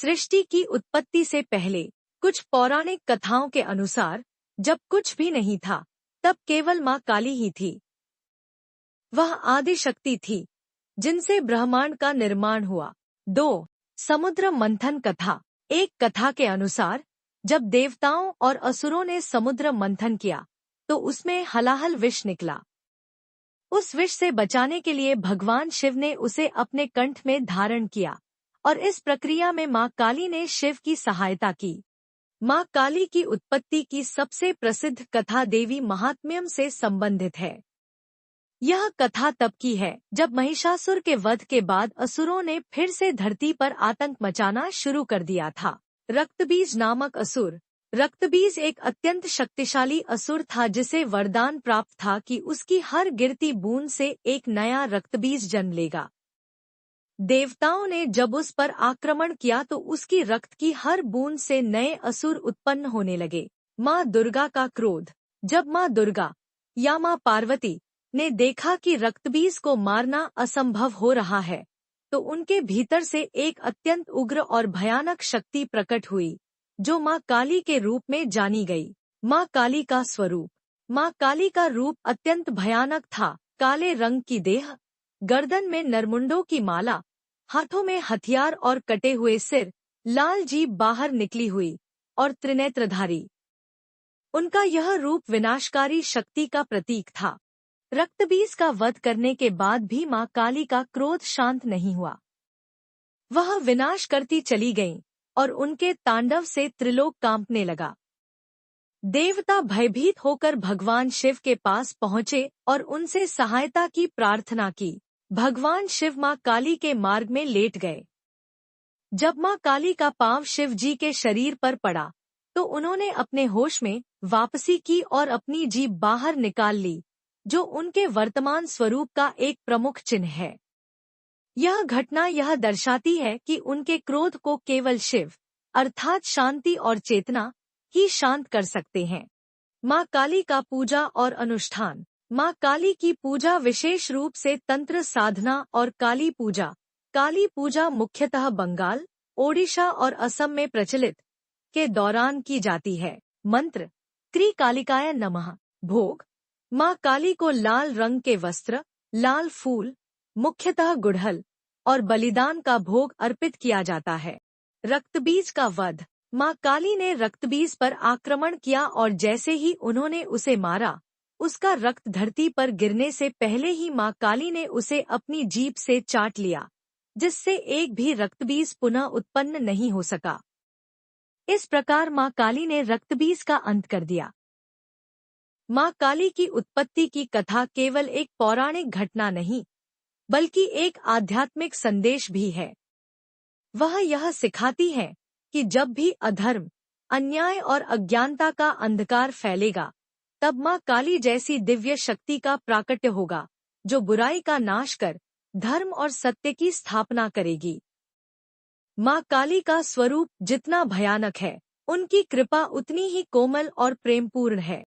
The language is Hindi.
सृष्टि की उत्पत्ति से पहले कुछ पौराणिक कथाओं के अनुसार जब कुछ भी नहीं था तब केवल माँ काली ही थी। वह आदि शक्ति थी जिनसे ब्रह्मांड का निर्माण हुआ। 2. समुद्र मंथन कथा। एक कथा के अनुसार जब देवताओं और असुरों ने समुद्र मंथन किया तो उसमें हलाहल विष निकला। उस विष से बचाने के लिए भगवान शिव ने उसे अपने कंठ में धारण किया और इस प्रक्रिया में माँ काली ने शिव की सहायता की। माँ काली की उत्पत्ति की सबसे प्रसिद्ध कथा देवी महात्म्यम से संबंधित है। यह कथा तब की है जब महिषासुर के वध के बाद असुरों ने फिर से धरती पर आतंक मचाना शुरू कर दिया था। रक्तबीज नामक असुर। रक्तबीज एक अत्यंत शक्तिशाली असुर था जिसे वरदान प्राप्त था कि उसकी हर गिरती बूंद से एक नया रक्तबीज जन्म लेगा। देवताओं ने जब उस पर आक्रमण किया तो उसकी रक्त की हर बूंद से नए असुर उत्पन्न होने लगे। माँ दुर्गा का क्रोध। जब माँ दुर्गा या माँ पार्वती ने देखा कि रक्तबीज को मारना असंभव हो रहा है तो उनके भीतर से एक अत्यंत उग्र और भयानक शक्ति प्रकट हुई जो माँ काली के रूप में जानी गई। माँ काली का स्वरूप। माँ काली का रूप अत्यंत भयानक था। काले रंग की देह, गर्दन में नरमुंडों की माला, हाथों में हथियार और कटे हुए सिर, लाल जीभ बाहर निकली हुई और त्रिनेत्रधारी। उनका यह रूप विनाशकारी शक्ति का प्रतीक था। रक्तबीज का वध करने के बाद भी माँ काली का क्रोध शांत नहीं हुआ। वह विनाश करती चली गईं और उनके तांडव से त्रिलोक कांपने लगा। देवता भयभीत होकर भगवान शिव के पास पहुँचे और उनसे सहायता की प्रार्थना की। भगवान शिव माँ काली के मार्ग में लेट गए। जब माँ काली का पांव शिव जी के शरीर पर पड़ा तो उन्होंने अपने होश में वापसी की और अपनी जीभ बाहर निकाल ली जो उनके वर्तमान स्वरूप का एक प्रमुख चिन्ह है। यह घटना यह दर्शाती है कि उनके क्रोध को केवल शिव अर्थात शांति और चेतना ही शांत कर सकते हैं। माँ काली का पूजा और अनुष्ठान। माँ काली की पूजा विशेष रूप से तंत्र साधना और काली पूजा। काली पूजा मुख्यतः बंगाल, ओडिशा और असम में प्रचलित के दौरान की जाती है। मंत्र क्री कालिकाय नमः। भोग माँ काली को लाल रंग के वस्त्र, लाल फूल, मुख्यतः गुड़हल और बलिदान का भोग अर्पित किया जाता है। रक्तबीज का वध। माँ काली ने रक्तबीज पर आक्रमण किया और जैसे ही उन्होंने उसे मारा उसका रक्त धरती पर गिरने से पहले ही माँ काली ने उसे अपनी जीभ से चाट लिया जिससे एक भी रक्तबीज पुनः उत्पन्न नहीं हो सका। इस प्रकार माँ काली ने रक्तबीज का अंत कर दिया। माँ काली की उत्पत्ति की कथा केवल एक पौराणिक घटना नहीं बल्कि एक आध्यात्मिक संदेश भी है। वह यह सिखाती है कि जब भी अधर्म, अन्याय और अज्ञानता का अंधकार फैलेगा तब माँ काली जैसी दिव्य शक्ति का प्राकट्य होगा जो बुराई का नाश कर धर्म और सत्य की स्थापना करेगी। माँ काली का स्वरूप जितना भयानक है उनकी कृपा उतनी ही कोमल और प्रेमपूर्ण है।